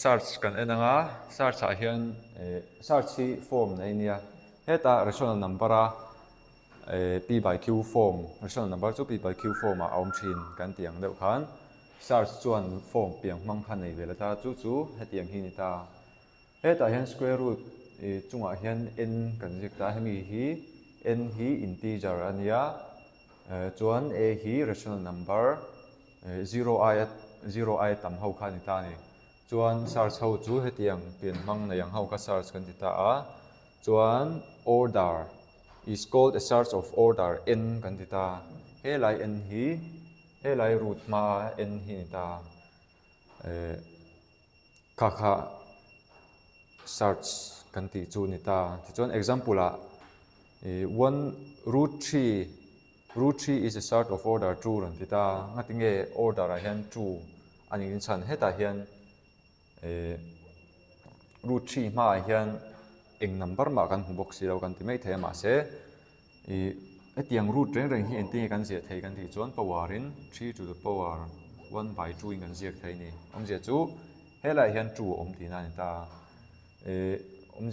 search kan enanga search ah hian search hi form nei nia heta rational number a p by q form rational number chu p by q form a awm thin kan tiang deuh khan search chuan form piang hmang khan nei vela ta chu hetiang hi ni ta heta hian square root chungah hian n kan ziak ta hemi hi n hi integer ania chuan a hi rational number 0 ai tam ho kha ni ta ni chuan search ho chu hetiang pian hmang na yang ho ka search kan ti ta a chuan order is called a search of order n kan ti ta helai n hi helai root ma n hi ni ta kha search kan ti chu ni ta ti chuan example a 1 root 3 is a search of order 2 ran ti ta ngatinge order a hian 2 ani in chan heta hian root 3 ma hian eng number ma kan box zero kan ti mai the ma se etiang root reng hi enti kan zia thei kan ti chuan power in 3 to the power 1 by 2 in kan ziak thei ni zia chu helai hian 2 ti na ni ta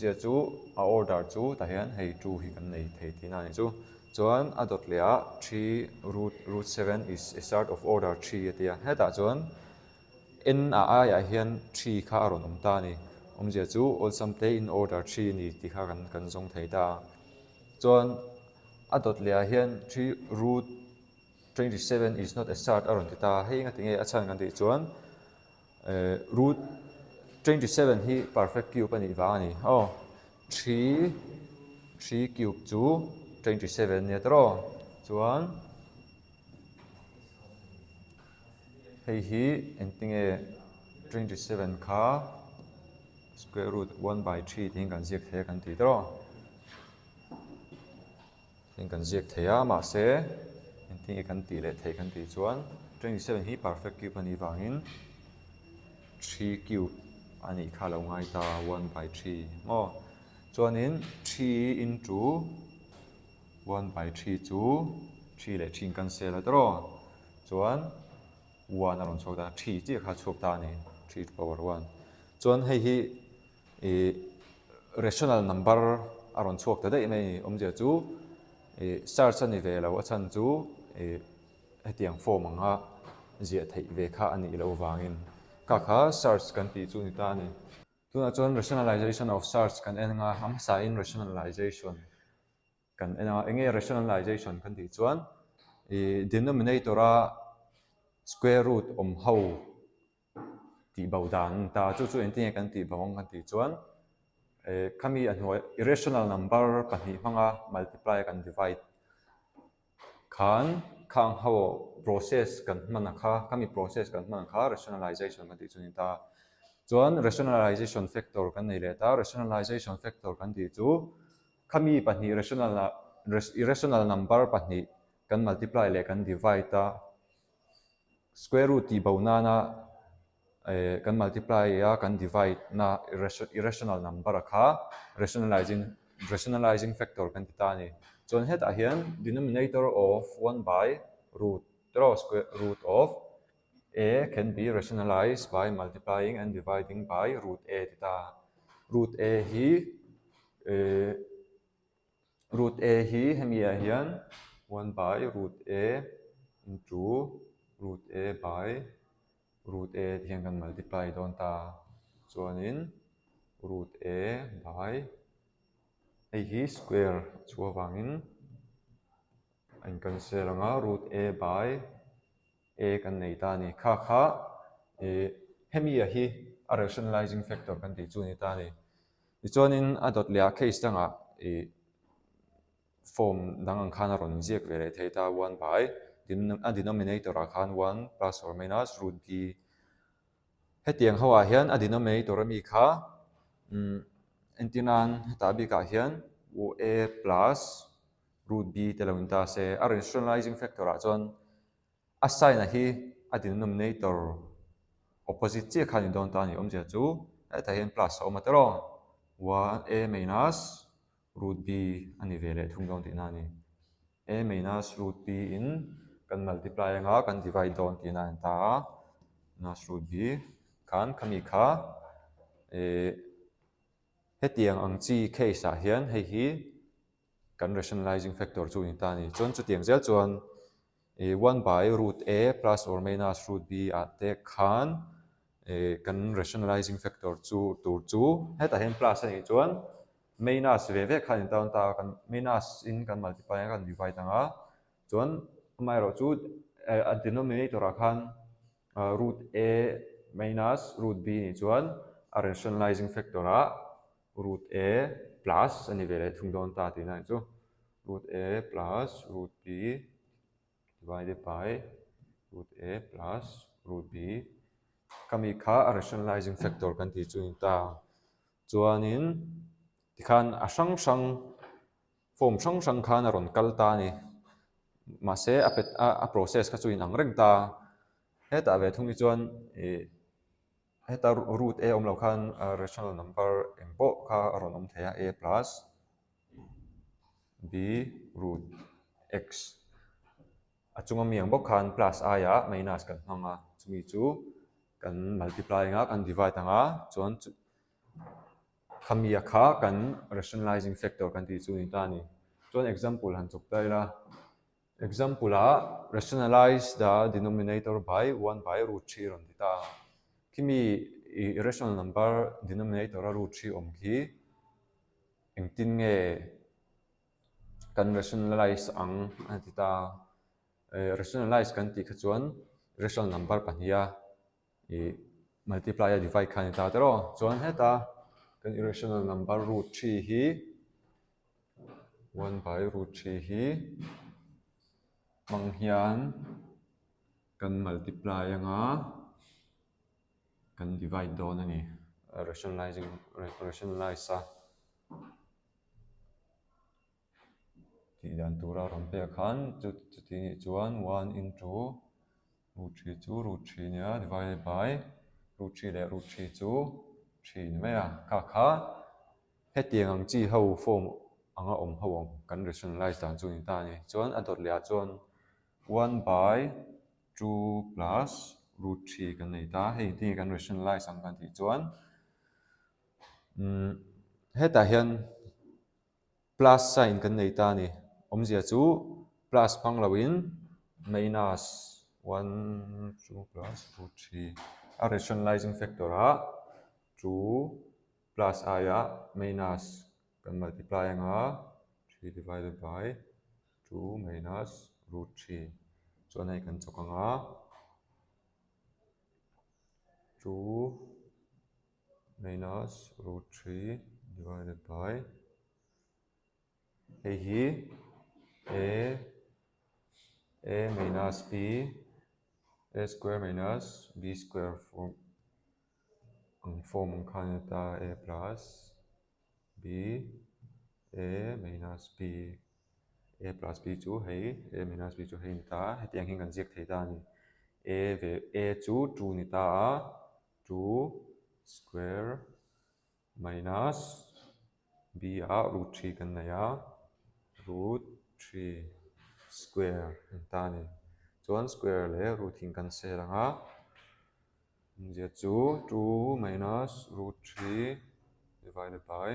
zia chu a order chu ta hian hei 2 hi kan nei thei ti na ni chu chuan a dot lea 3 root 7 is a sort of order 3 atia heta chuan n a ya hian 3 kha aron ta ni zia chu all sum play in order 3 ni ti kha kan zong thei ta chuan a dot lea hian 3 root 27 is not a sort aron ti ta hei nga tinge a chan kan ti chuan root 27 hi perfect cube ani wa ani 3 cube chu 27 nia tro chuan hei hi entinge 27 kha square root 1 by 3 tin kan ziak the kan ti tro tin kan ziak thea ma se entinge kan ti le thei kan ti chuan 27 hi perfect cube ani wangin 3 cube ani kha lo ngai ta 1 by 3 chuanin 3 into 1 by 3 chu 3 le 3 kan sel a tro chuan 1 aron chhawk ta 3 chi kha chhawk ta ni 3 to power 1 chuan hei hi rational number aron chhawk ta dei mai zia chu search ani ve lo a chan chu hetiang form anga zia thei ve kha ani lo wangin kha search kan ti chu ni ta ni tuna chuan rationalization of search kan enanga ham sa in rationalization kan enanga enge rationalization kan ti chuan denominator a square root ho ti baudan ta chu enting kan ti bawang kan ti chuan kami anhoi irrational number pahnih hmanga multiply kan divide khan khang ho process kan hmana kha kami process kan hmana kha rationalization kan ti chunin ta chuan rationalization factor kan nei le ta rationalization factor kan ti chu kami pahnih irrational number pahnih kan multiply le kan divide ta square root ti bonana kan multiply ya kan divide na irrational number kha rationalizing factor kan ti ta ni chuan heta hian denominator of 1 by square root of a can be rationalized by multiplying and dividing by root a ti ta root a hi hemi a hian 1 by root a into root a by root a thì hiện cần multiply don ta chuanin root a by a hi square chua wangin anh cần sẽ là root a by a kan nei ta ni kha hemi a hi a rationalizing factor kan ti chu ni ta ni chuanin a dot lea case tanga form dangang khana ron ziak ve le thei ta 1 by denominator a khan 1 plus or minus root b hetiang ho a hian a denominator mi kha entinan heta bi ka hian a plus root b te lo in ta se a rationalizing factor a chuan a sign a hi a denominator opposite chi khan in don ta ni zia chu heta hian plus a awm atero 1 a minus root b ani ve le thung don ti na ni a minus root b in kan multiply anga kan divide don ti na ta minus root b khan kami kha hetiang ang chi case a hian hei hi kan rationalizing factor chu in ta ni chuan chu tiang zel chuan 1 by root a plus or minus root b at te khan kan rationalizing factor chu tur chu heta hian plus ani chuan minus ve khan down ta kan minus in kan multiply kan divide anga chuan mai ro chu a denominator a khan root a minus root b ni chuan a rationalizing factor a root a plus ani vele thung don ta ti na chu root a plus root b divided by root a plus root b kami kha a rationalizing factor kan ti chu in ta chuanin ti khan a sang form sang khan a ron kal ta ni ma se a process kha chu in ang reng ta heta ve thung ni chuan heta root a om lo khan rational number engpo kha a ron om thea a plus b root x a chunga miang bok khan plus a ya minus kan hmanga chumi chu kan multiply nga kan divide anga chuan khamia kha kan rationalizing factor kan ti chu ni ta ni chuan example han chuk tai la example a rationalize the denominator by 1 by root 3 ron ti ta kimi irrational number denominator a root 3 om khi engtin nge kan rationalize ang anti ta rationalize kan ti kha chuan rational number pahnia multiply divide khan ta tero chuan heta kan irrational number root 3 hi 1 by root 3 hi mang hian kan multiply anga kan divide don ani rationalize a ti dan tura ram pe khan chu ti chuan 1 into root 3 chu root 3 nia divided by root 3 le root 3 chu 3 ni mai a kha hetiang ang chi ho form anga om ho kan rationalize dan chu in ta ni chuan a dot lia chuan 1 by 2 plus root 3 kan nei ta hei ti kan rationalize ang kan ti chuan heta hian plus sign kan nei ta ni omzia chu plus phang lawin minus 1 2 plus root 3 a rationalizing factor a 2 plus a ya minus kan multiply anga 3 divided by 2 minus root 3 chuan nei kan chok anga 2 minus root 3 divided by hei hi a minus b a square minus b square form khan ta a plus b a minus b a plus b chu hei a minus b chu hei ni ta hetiang hin kan ziak thei ta ni a chu 2 ni ta 2 square minus b a root 3 kan nei a root 3 square ta ni chuan square le root hin kan se langa je chu 2 minus root 3 divided by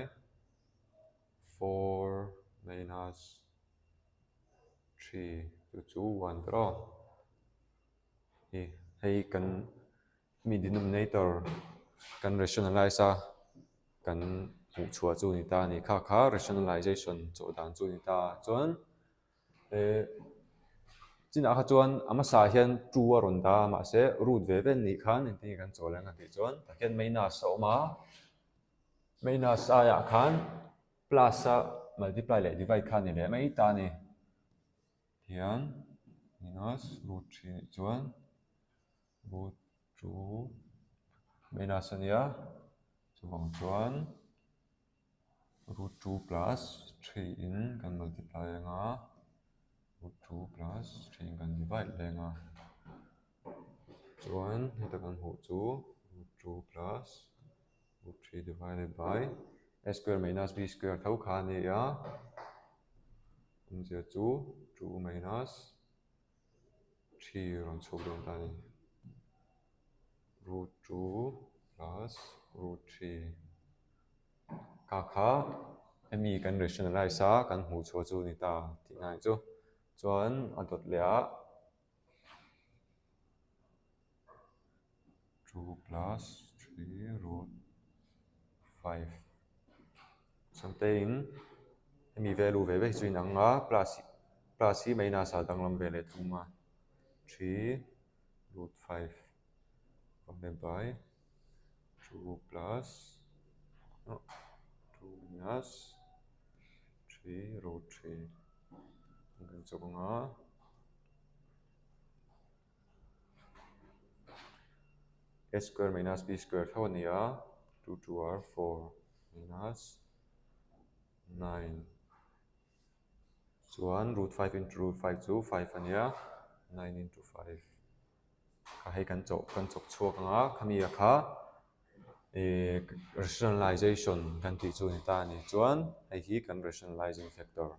4 minus 3 chu 1 draw hei kan mi denominator kan rationalize a kan chua chu ni ta ni kha rationalization chu dan chu ni ta chuan chin a kha chuan ama sa hian 2 a ron da ma se root ve ven ni khan in ti kan chaw lenga ti chuan takhian minus a oma minus a ya khan plus a multiply le divide khan ni le mai ta ni hian minus root 3 chuan root 2 minus ania chuang chuan root 2 plus 3 in kan multiply anga root 2 plus 3 kan divide lenga chuan heta kan hmuh chu root 2 plus root 3 divided by a square minus b square tho kha ni a omzia chu 2 minus 3 ron chhuk don ta ni root 2 plus root 3 kha mi kan rationalize a kan hmu chua chu ni ta ti ngai chu chuan a dot lea 2 plus 3 root 5 something mi value ve ve chu in anga plus hi minus a danglam ve le thuma 3 root 5 divided by 2 plus no, 2 minus 3 root 3 hanggang sa mga a square minus b square thaw niya 2 to r 4 minus 9 chuan root 5 into root 5 chu 5 ania 9 into 5 ka hei kan chok chuak anga khami a kha rationalization kan ti chu ni ta ni chuan hei hi kan rationalizing factor